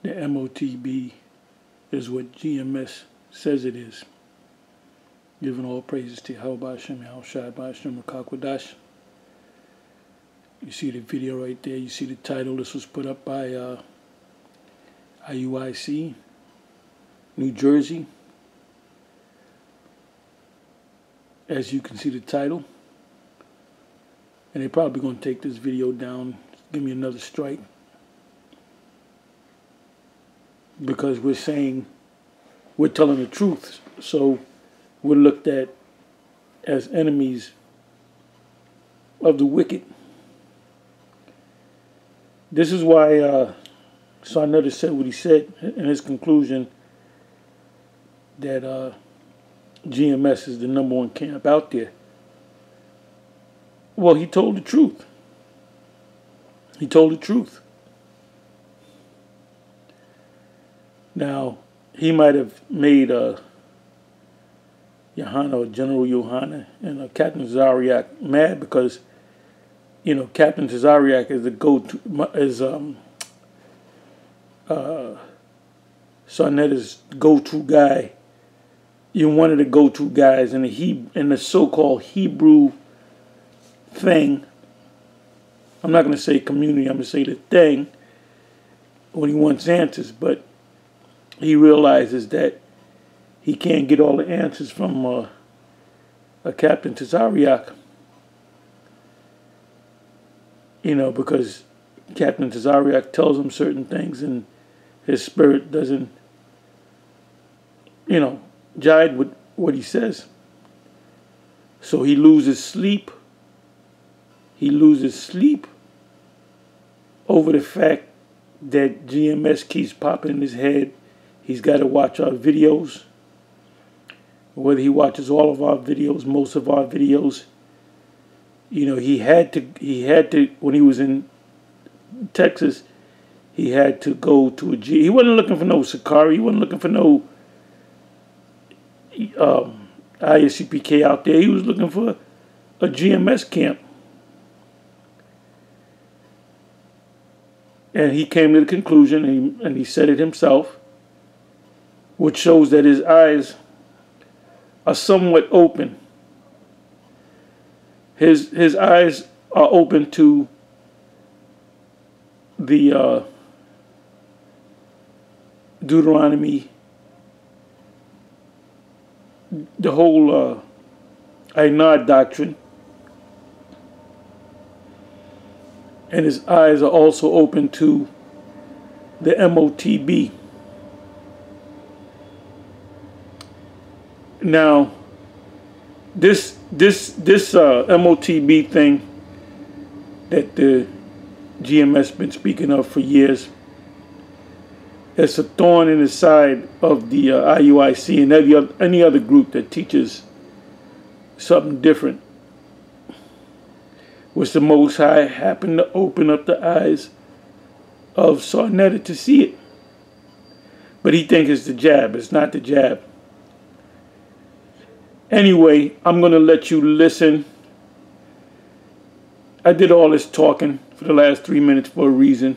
the MOTB is what GMS says it is. Giving all praises to Yahweh Hashem, Yahushua Hashem, Makakwadash. You see the video right there. You see the title. This was put up by IUIC, New Jersey. As you can see the title. And they're probably going to take this video down, give me another strike. Because we're saying, we're telling the truth. So we're looked at as enemies of the wicked. This is why Sarnetta said what he said in his conclusion, that GMS is the #1 camp out there. Well, he told the truth. He told the truth. Now, he might have made Johanna, or General Johanna, and Captain Zariak mad because, you know, Captain Zariak is the go-to, is Sarnetta's go-to guy. You're one of the go-to guys in the so-called Hebrew thing. I'm not going to say community, I'm going to say the thing, when he wants answers, but he realizes that he can't get all the answers from a Captain Tazariak, you know, because Captain Tazariak tells him certain things and his spirit doesn't, you know, jive with what he says. So he loses sleep. He loses sleep over the fact that GMS keeps popping in his head. He's got to watch our videos. Whether he watches all of our videos, most of our videos, you know, he had to, when he was in Texas, he had to go to he wasn't looking for no Sakari, he wasn't looking for no ISCPK out there. He was looking for a GMS camp. And he came to the conclusion, and he said it himself, which shows that his eyes are somewhat open. His eyes are open to the Deuteronomy, the whole Ainad doctrine. And his eyes are also open to the MOTB. Now, this MOTB thing that the GMS been speaking of for years, it's a thorn in the side of the IUIC and any other group that teaches something different. Which the Most High happened to open up the eyes of Sarnetta to see it. But he thinks it's the jab. It's not the jab. Anyway, I'm going to let you listen. I did all this talking for the last 3 minutes for a reason.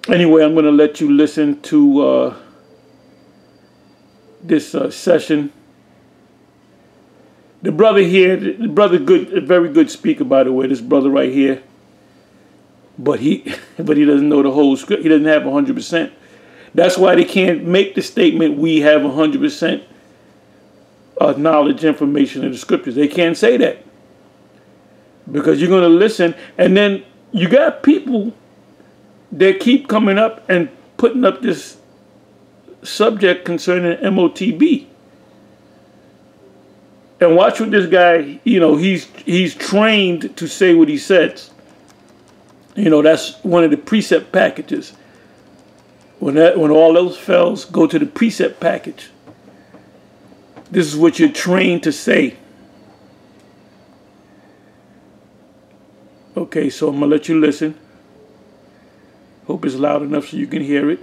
Anyway, I'm going to let you listen to this session. The brother here, the brother good, a very good speaker, by the way, this brother right here. But he doesn't know the whole script. He doesn't have 100%. That's why they can't make the statement, we have 100% knowledge, information in the scriptures. They can't say that. Because you're going to listen, and then you got people that keep coming up and putting up this subject concerning MOTB. And watch what this guy, you know, he's trained to say what he says. You know, that's one of the precept packages. When all else fails, go to the precept package. This is what you're trained to say. Okay, so I'm going to let you listen. Hope it's loud enough so you can hear it.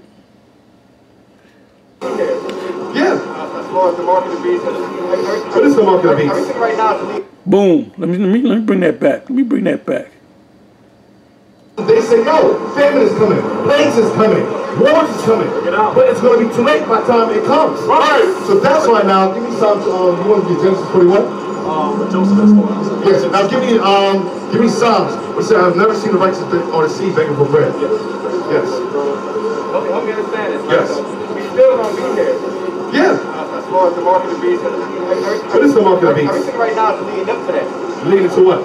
Yeah. The mark of the beast. What is the mark of the beast? Everything right now. Boom. Let me bring that back. Let me bring that back. They say no. Famine is coming. Plagues is coming. Wars is coming. But it's going to be too late by the time it comes. Right. So that's why now, give me Psalms, you want to get Genesis 41? Joseph has fallen. Yes, now give me Psalms, which says, I've never seen the righteous or the seed begging for bread. Yes. Help me understand this. Yes. We still don't be there. Yeah. As far as the mark of the beast. What is the mark of the beast? Everything right now is leading up to that. Leading to what?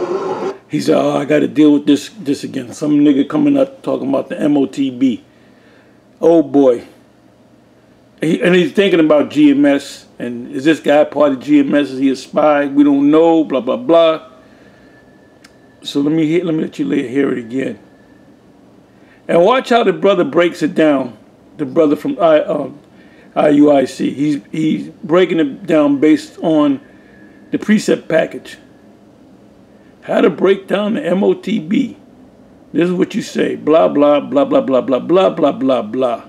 He said, oh, I got to deal with this again. Some nigga coming up talking about the MOTB. Oh, boy. And he's thinking about GMS. And is this guy part of GMS? Is he a spy? We don't know, blah, blah, blah. So let me let you hear it again. And watch how the brother breaks it down. The brother from IUIC. He's breaking it down based on the precept package. How to break down the MOTB. This is what you say. Blah, blah, blah, blah, blah, blah, blah, blah, blah, blah.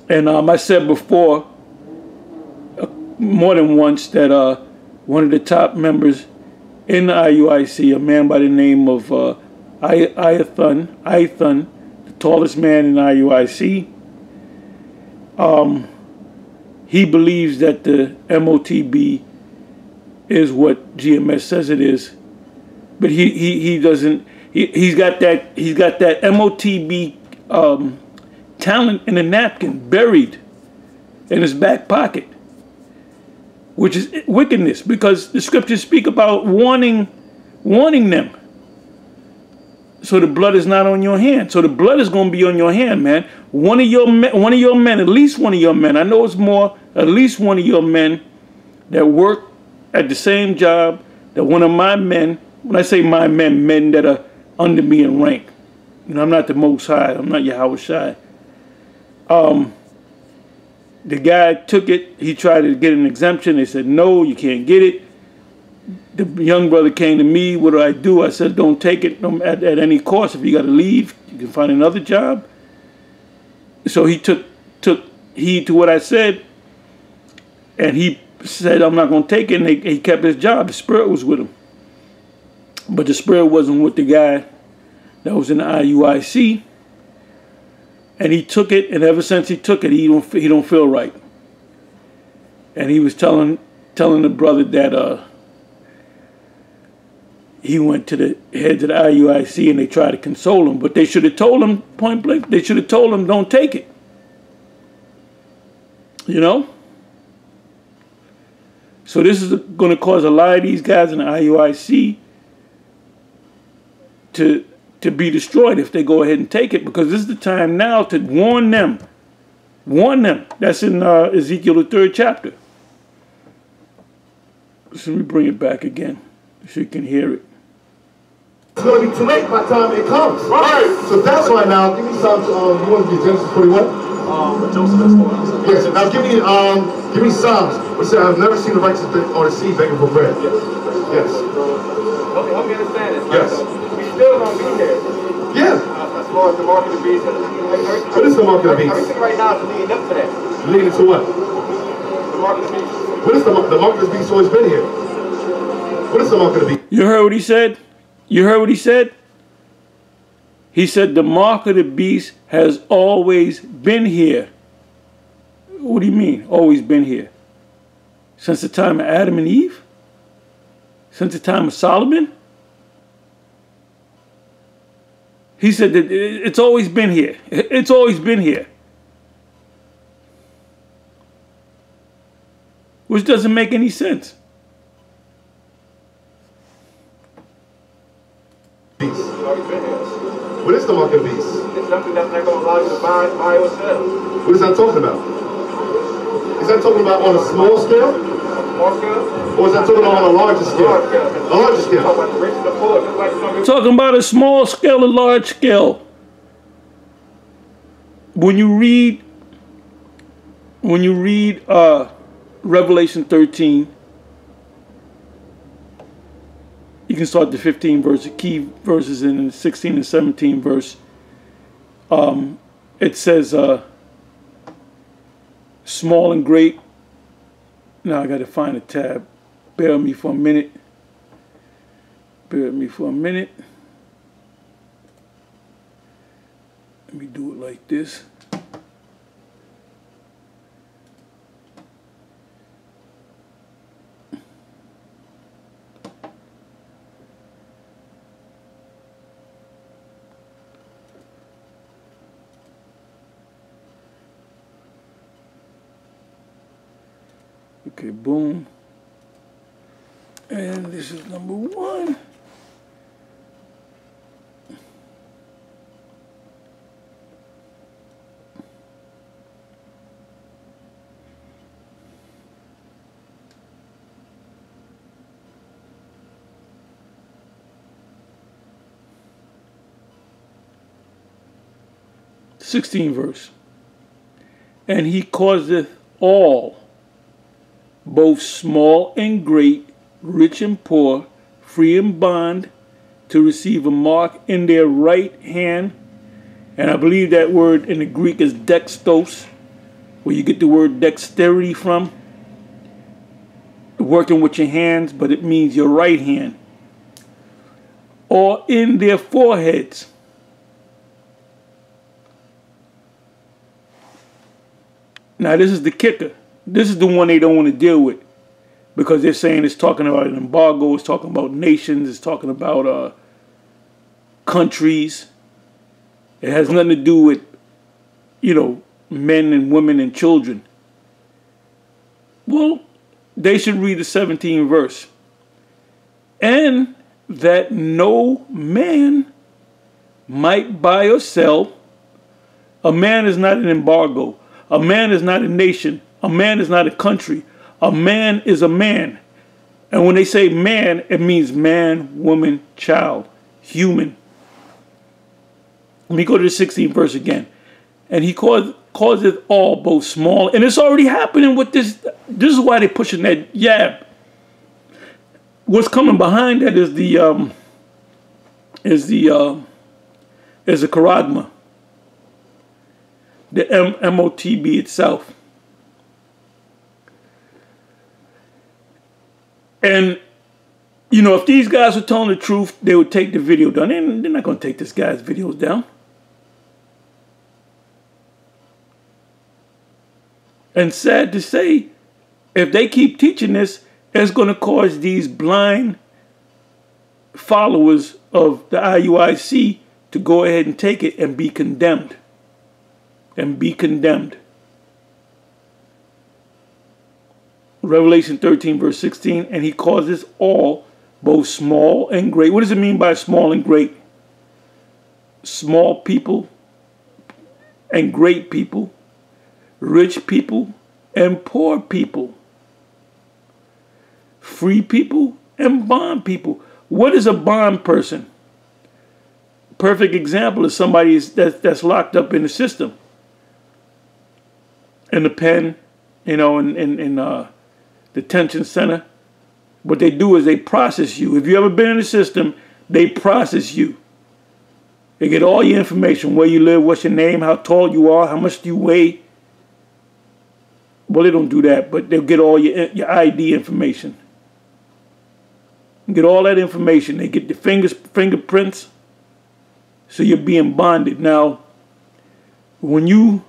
And I said before, more than once, that one of the top members in the IUIC, a man by the name of Ayathan, the tallest man in the IUIC, he believes that the MOTB is what GMS says it is, but he doesn't. He's got that MOTB talent in a napkin buried in his back pocket, which is wickedness, because the scriptures speak about warning them. So the blood is not on your hand. So the blood is going to be on your hand, man. One of your men, at least one of your men. I know it's more. At least one of your men that work at the same job that one of my men. When I say my men that are under me in rank. You know, I'm not the Most High. I'm not Yahweh Shai. The guy took it. He tried to get an exemption. They said, no, you can't get it. The young brother came to me. What do? I said, don't take it at any cost. If you got to leave, you can find another job. So he took heed to what I said. And he said, I'm not going to take it. And he kept his job. The spirit was with him. But the spirit wasn't with the guy that was in the IUIC. And he took it, and ever since he took it, he don't feel right. And he was telling the brother that he went to the heads of the IUIC and they tried to console him, but they should have told him point blank. They should have told him, don't take it. You know. So this is going to cause a lot of these guys in the IUIC to be destroyed if they go ahead and take it, because this is the time now to warn them. Warn them. That's in Ezekiel, the 3rd chapter. So let me bring it back again so you can hear it. It's going to be too late by the time it comes. Right. So that's why now, give me Psalms, you want to get Genesis 41? Joseph has fallen. Yes, now give me Psalms, which says, I've never seen the righteous or the seed begging for bread. Yes. Help me understand this. Yes. We still don't be there. Yeah. As far as the mark of the beast. What is the mark of the beast? Everything right now is leading up to that. Leading to what? The mark of the beast. What is the mark of the beast? Always been here. What is the mark of the beast? You heard what he said? You heard what he said? He said the mark of the beast has always been here. What do you mean, always been here? Since the time of Adam and Eve? Since the time of Solomon? He said that it's always been here. It's always been here. Which doesn't make any sense. Beast. What is the mark of the beast? It's something that's not going to allow you to buy yourself. What is that talking about? Is that talking about on a small scale? Small scale? Or is that talking about on a larger scale? A larger scale. Talking about a small scale, a large scale. When you read Revelation 13, you can start the 15 verse, the key verses in the 16 and 17 verse. It says small and great. Now I got to find a tab. Bear with me for a minute. Bear with me for a minute. me do it like this. Okay, boom. And this is number 1. th verse. And he causeth all, both small and great, rich and poor, free and bond, to receive a mark in their right hand. And I believe that word in the Greek is dextos, where you get the word dexterity from. Working with your hands, but it means your right hand. Or in their foreheads. Now this is the kicker. This is the one they don't want to deal with, because they're saying it's talking about an embargo, it's talking about nations, it's talking about countries. It has nothing to do with, you know, men and women and children. Well, they should read the 17th verse. And that no man might buy or sell. A man is not an embargo. A man is not a nation. A man is not a country. A man is a man. And when they say man, it means man, woman, child, human. Let me go to the 16th verse again. And he causeth all, both small, and it's already happening with this. This is why they're pushing that yab. What's coming behind that is the charagma, the MOTB itself. And, you know, if these guys were telling the truth, they would take the video down. They're not going to take this guy's videos down. And sad to say, if they keep teaching this, it's going to cause these blind followers of the IUIC to go ahead and take it and be condemned. And be condemned. Revelation 13 verse 16, and he causes all, both small and great. What does it mean by small and great? Small people and great people, rich people and poor people, free people and bond people. What is a bond person? Perfect example is somebody that's locked up in the system, in the pen, you know, in detention center. What they do is they process you. If you ever been in the system, they process you. They get all your information, where you live, what's your name, how tall you are, how much do you weigh. Well, they don't do that, but they'll get all your ID information. Get all that information. They get the fingerprints, so you're being bonded. Now, when you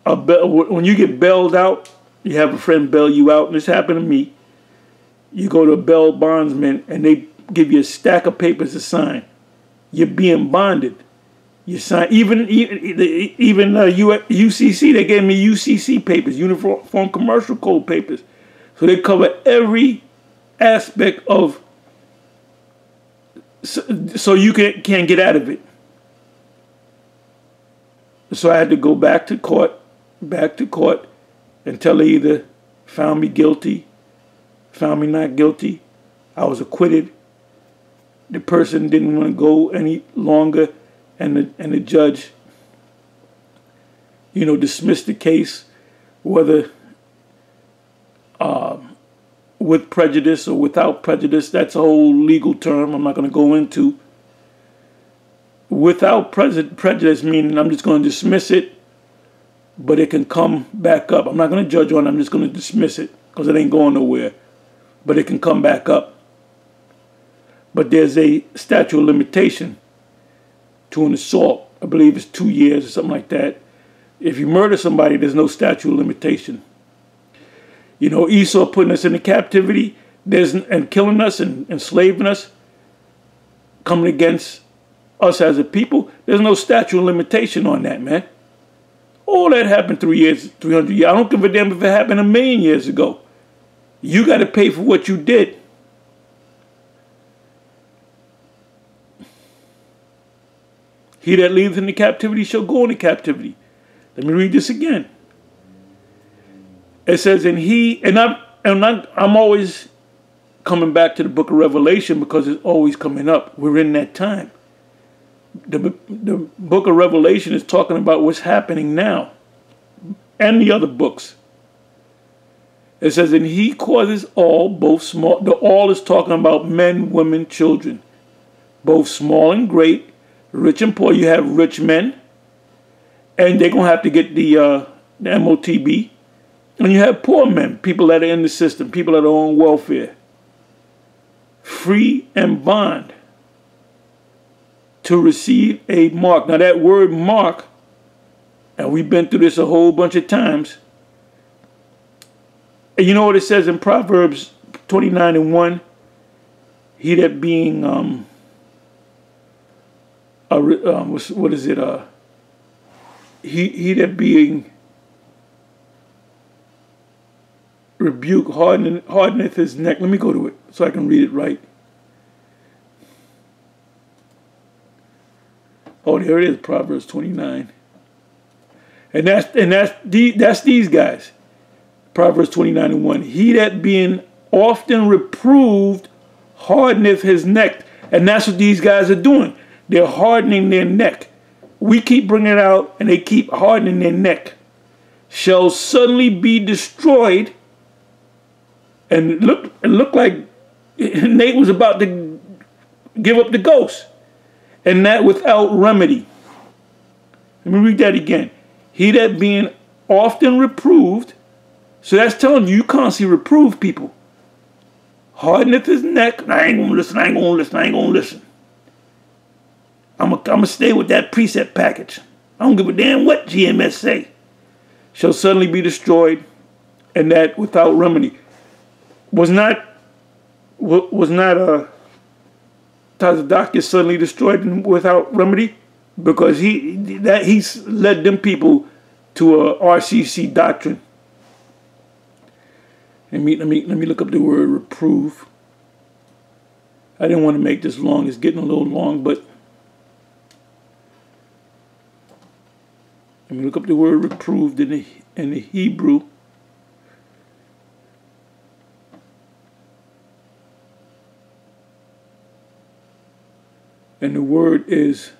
get bailed out, you have a friend bail you out, and this happened to me. You go to a bail bondsman, and they give you a stack of papers to sign. You're being bonded. You sign, even UCC, they gave me UCC papers, Uniform Commercial Code papers. So they cover every aspect of, so you can't get out of it. So I had to go back to court, until they either found me guilty, found me not guilty. I was acquitted. The person didn't want to go any longer, and the judge, you know, dismissed the case, whether with prejudice or without prejudice. That's a whole legal term I'm not going to go into. Without prejudice meaning I'm just going to dismiss it, but it can come back up. I'm not going to judge on it. I'm just going to dismiss it because it ain't going nowhere. But it can come back up. But there's a statute of limitation to an assault. I believe it's 2 years or something like that. If you murder somebody, there's no statute of limitation. You know, Esau putting us into captivity and killing us and enslaving us, coming against us as a people, there's no statute of limitation on that, man. All that happened 3 years, 300 years. I don't give a damn if it happened 1,000,000 years ago. You got to pay for what you did. He that leadeth into captivity shall go into captivity. Let me read this again. It says, I'm always coming back to the book of Revelation because it's always coming up. We're in that time. The book of Revelation is talking about what's happening now, and the other books. It says, and he causes all, both small, the all is talking about men, women, children, both small and great, rich and poor. You have rich men, and they're going to have to get the MOTB. And you have poor men, people that are in the system, people that are on welfare, free and bond, to receive a mark. Now that word mark, and we've been through this a whole bunch of times. And you know what it says in Proverbs 29:1? He that being, what is it? He that being rebuke hardeneth his neck. Let me go to it so I can read it right. Oh, there it is, Proverbs 29. And that's these guys. Proverbs 29:1. He that being often reproved hardeneth his neck. And that's what these guys are doing. They're hardening their neck. We keep bringing it out, and they keep hardening their neck. Shall suddenly be destroyed. And it looked like Nate was about to give up the ghost. And that without remedy. Let me read that again. He that being often reproved. So that's telling you constantly reprove people. Hardeneth his neck. I ain't gonna listen, I ain't gonna listen, I ain't gonna listen. I'm gonna stay with that precept package. I don't give a damn what GMS say. Shall suddenly be destroyed, and that without remedy. Was not Tazadakis suddenly destroyed without remedy? Because he's led them people to a RCC doctrine. Let me look up the word reprove. I didn't want to make this long. It's getting a little long, but let me look up the word reproved in the Hebrew. And the word is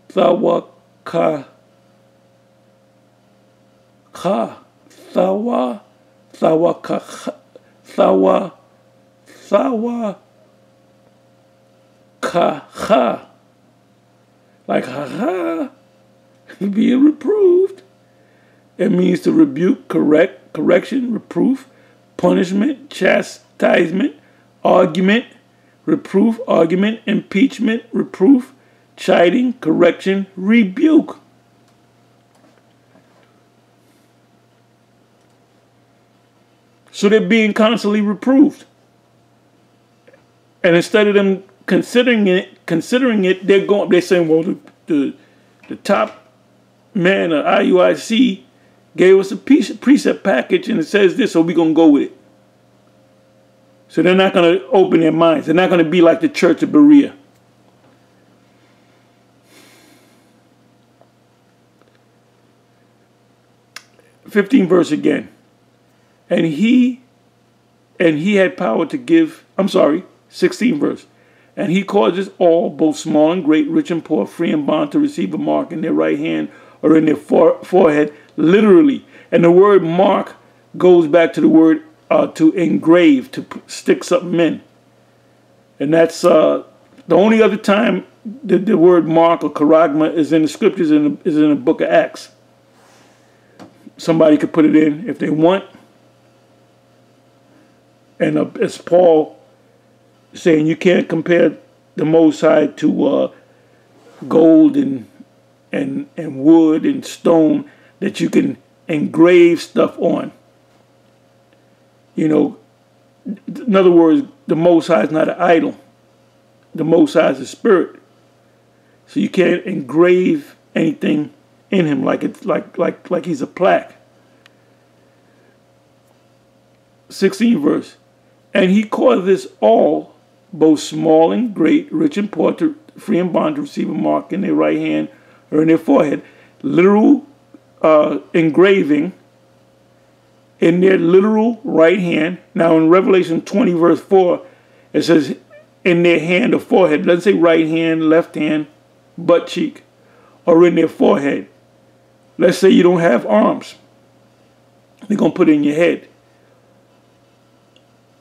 thawaka. Like ha, being reproved. It means to rebuke, correction, reproof, punishment, chastisement, argument, reproof, argument, impeachment, reproof, chiding, correction, rebuke. So they're being constantly reproved. And instead of them considering it, they're saying, well, the top man of IUIC gave us a precept package and it says this, so we're going to go with it. So they're not going to open their minds. They're not going to be like the Church of Berea. '15th verse again. And he had power to give, 16th verse. And he causes all, both small and great, rich and poor, free and bond, to receive a mark in their right hand or in their forehead, literally. And the word mark goes back to the word to engrave, to stick something in. And that's the only other time the word mark or charagma is in the scriptures, is in the book of Acts. Somebody could put it in if they want. And it's Paul saying you can't compare the Most High to gold and wood and stone that you can engrave stuff on. You know, in other words, the Most High is not an idol. The Most High is a spirit. So you can't engrave anything in him like it's like he's a plaque. 16th verse. And he caused this all, both small and great, rich and poor, to free and bond, to receive a mark in their right hand or in their forehead. Literal engraving in their literal right hand. Now in Revelation 20 verse 4, it says in their hand or forehead. It doesn't say right hand, left hand, butt cheek, or in their forehead. Let's say you don't have arms. They're going to put it in your head.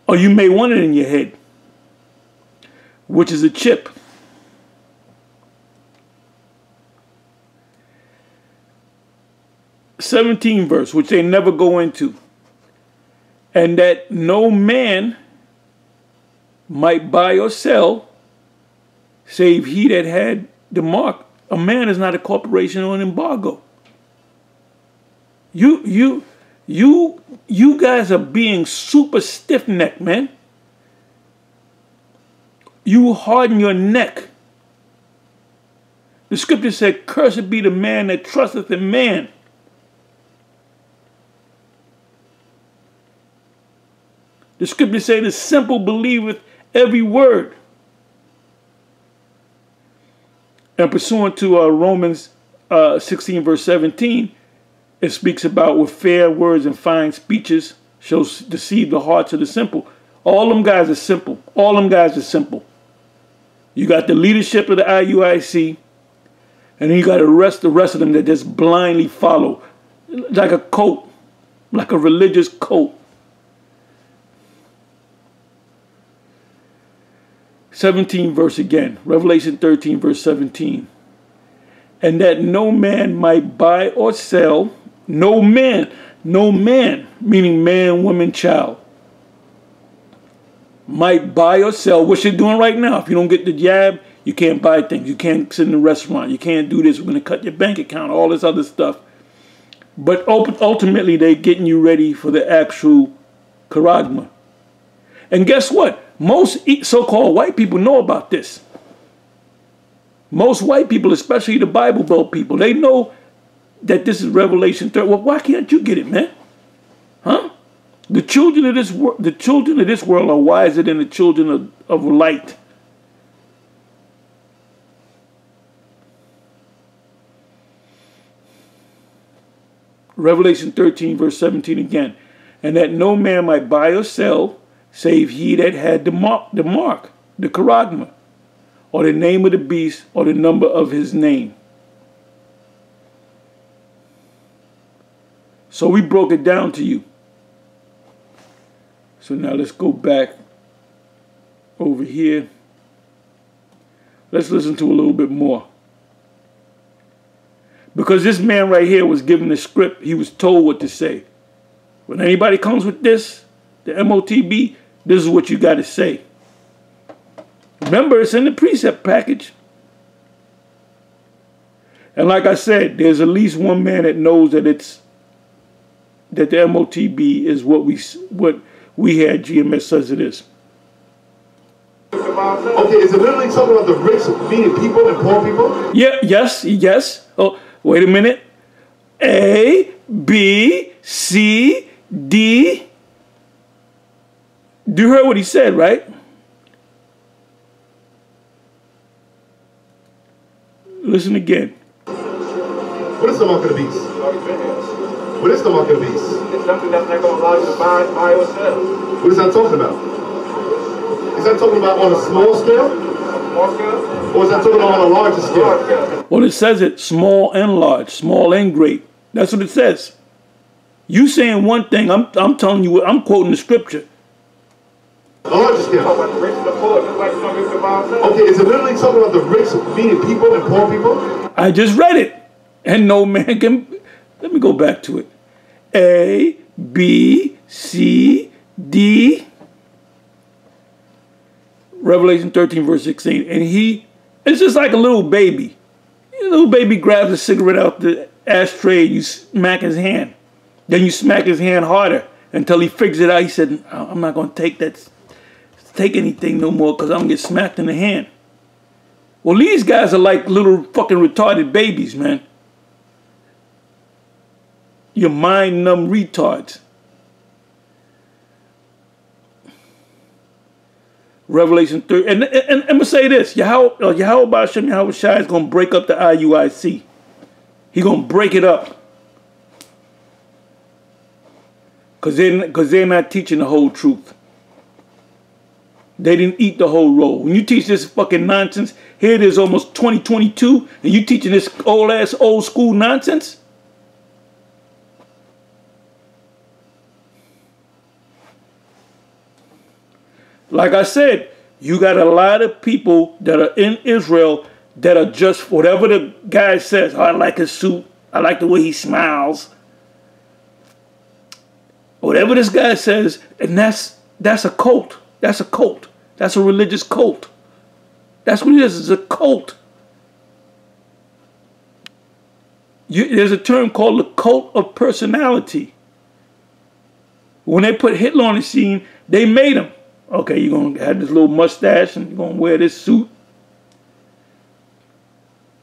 Or you may want it in your head, which is a chip. '17 verse, which they never go into. And that no man might buy or sell, save he that had the mark. A man is not a corporation or an embargo. You guys are being super stiff-necked, man. You harden your neck. The scripture said, cursed be the man that trusteth in man. The scripture says, the simple believeth every word. And pursuant to Romans 16 verse 17, it speaks about with fair words and fine speeches shall deceive the hearts of the simple. All them guys are simple. All them guys are simple. You got the leadership of the IUIC, and then you got the rest of them that just blindly follow, like a cult, like a religious cult. 17 verse again, Revelation 13 verse 17. And that no man might buy or sell, no man, meaning man, woman, child, might buy or sell, what you're doing right now. If you don't get the jab, you can't buy things. You can't sit in a restaurant. You can't do this. We're going to cut your bank account, all this other stuff. But ultimately, they're getting you ready for the actual charagma. And guess what? Most so-called white people know about this. Most white people, especially the Bible Belt people, they know that this is Revelation 3. Well, why can't you get it, man? Huh? The children of this world are wiser than the children of light. Revelation 13, verse 17 again. And that no man might buy or sell, save he that had the mark, the charagma, or the name of the beast, or the number of his name. So we broke it down to you. So now let's go back over here. Let's listen to a little bit more. Because this man right here was given the script. He was told what to say. When anybody comes with this, the MOTB, this is what you got to say. Remember, it's in the precept package. And like I said, there's at least one man that knows that the MOTB is what we had GMS says it is. Okay, is it literally talking about the rich meaning people and poor people? Yeah, yes. Oh, wait a minute. A, B, C, D. You heard what he said, right? Listen again. What is the mark of the beast? What is the mark of the beast? It's something that's not going to allow you to buy or sell. What is that talking about? Is that talking about on a small scale? Small scale? Or is that talking about on a larger scale? Well, it says it small and large, small and great. That's what it says. You saying one thing, I'm telling you, I'm quoting the scripture. A larger scale. Talking about the rich and the poor, just like some people about themselves. Okay, is it literally talking about the rich meaning people and poor people? I just read it. And no man can... Let me go back to it. A, B, C, D... Revelation 13, verse 16. And it's just like a little baby. Little baby grabs a cigarette out the ashtray, you smack his hand. Then you smack his hand harder until he figures it out. He said, I'm not going to take anything no more because I'm going to get smacked in the hand. Well, these guys are like little fucking retarded babies, man. You're mind-numb retards. Revelation 3. And I'm going to say this. Yahweh Hashem Yahweh Shai is going to break up the IUIC. He's going to break it up. Because they're not teaching the whole truth. They didn't eat the whole roll. When you teach this fucking nonsense, here it is almost 2022, and you teaching this old-ass old-school nonsense? Like I said, you got a lot of people that are in Israel that are just whatever the guy says. Oh, I like his suit. I like the way he smiles. Whatever this guy says, and that's a cult. That's a cult. That's a religious cult. That's what it is. It's a cult. There's a term called the cult of personality. When they put Hitler on the scene, they made him. Okay, you're going to have this little mustache and you're going to wear this suit.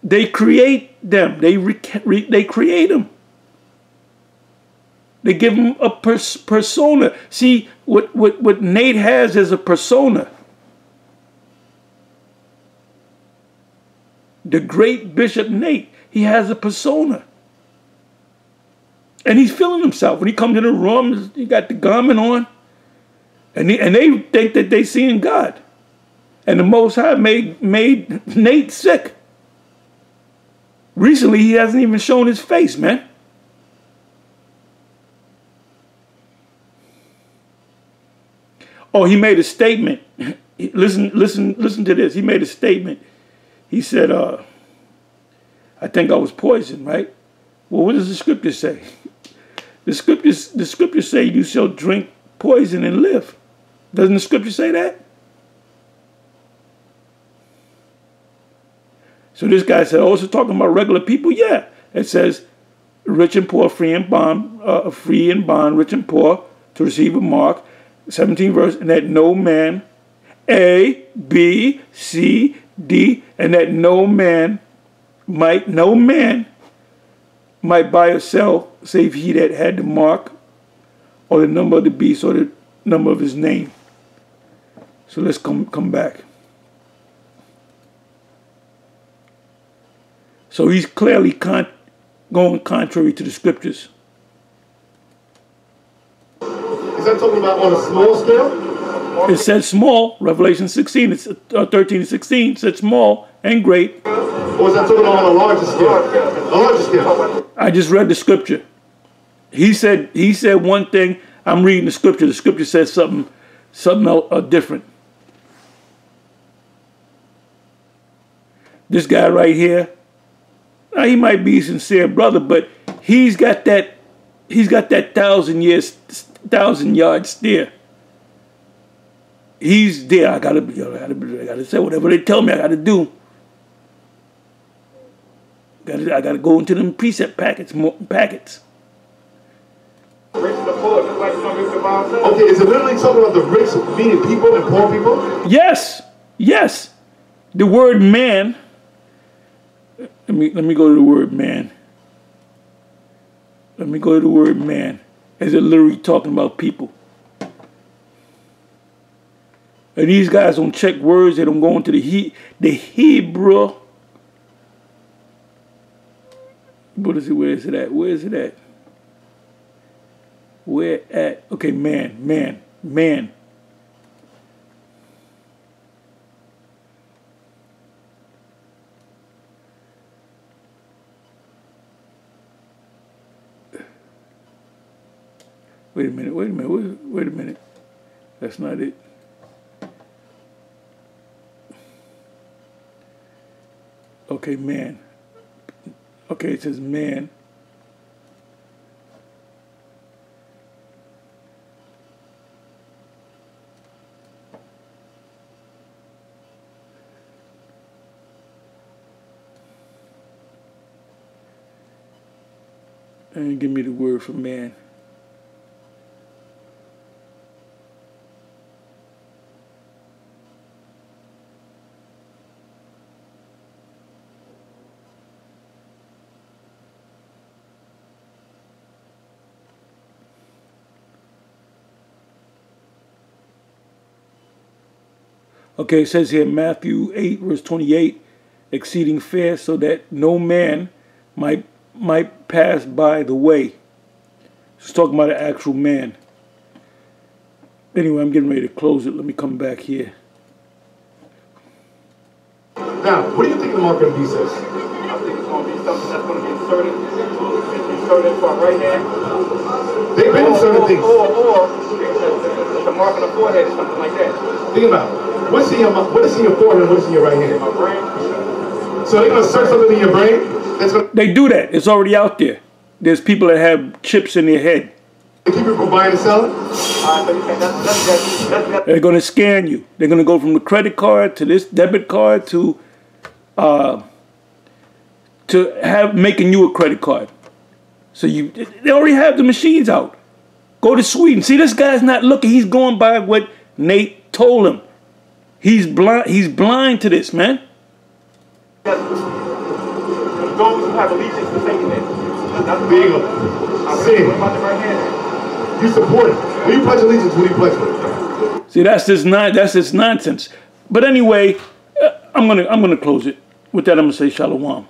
They create them. They create them. They give him a persona. See, what Nate has is a persona. The great Bishop Nate, he has a persona. And he's feeling himself. When he comes in the room, he got the garment on. And they think that they seeing God. And the Most High made Nate sick. Recently, he hasn't even shown his face, man. Oh, he made a statement. Listen to this. He made a statement. He said, I think I was poisoned, right? Well, what does the scripture say? The scriptures say you shall drink poison and live. Doesn't the scripture say that? So this guy said, oh, it's talking about regular people? Yeah. It says, rich and poor, free and bond, rich and poor, to receive a mark. 17th verse, and that no man, A, B, C, D, and that no man might buy or sell, save he that had the mark, or the number of the beast, or the number of his name. So let's come back. So he's clearly going contrary to the scriptures. Is that talking about on a small scale? It said small, Revelation 16, it's 13 and 16, said small and great. Or is that talking about on a larger scale? A larger scale. I just read the scripture. He said one thing, I'm reading the scripture. The scripture says something different. This guy right here, now he might be a sincere brother, but he's got that 1,000-yard stare. He's there. I gotta say whatever they tell me I gotta do. I gotta go into them precept packets. Rich and the poor, just like some of the Bible says. Okay, is it literally talking about the rich meaning people and poor people? Yes. The word man. Let me go to the word man. Let me go to the word man. Is it literally talking about people? And these guys don't check words. They don't go into the Hebrew. What is it? Where is it at? Where is it at? Where at? Okay, man. Wait a minute. That's not it. Okay, man. Okay, it says man. And give me the word for man. Okay, it says here, Matthew 8, verse 28, exceeding fair, so that no man might pass by the way. It's talking about an actual man. Anyway, I'm getting ready to close it. Let me come back here. Now, what do you think the mark of the beast is? I think it's going to be something that's going to be inserted into our right hand. They've been inserting things. Or the mark on the forehead, something like that. Think about it. What is in your forehead and what is in your right hand? My brain. So they're going to insert something in your brain? They do that. It's already out there. There's people that have chips in their head. They keep you from buying and selling? They're going to scan you. They're going to go from the credit card to this debit card to making you a credit card. So they already have the machines out. Go to Sweden. See, this guy's not looking. He's going by what Nate told him. He's blind. He's blind to this, man. Those who have allegiance to Satan. There you go. Sin. What about the right hand? You support it. When you pledge allegiance, what do you pledge for? See, that's this nonsense. But anyway, I'm gonna close it. With that, I'm gonna say shalom.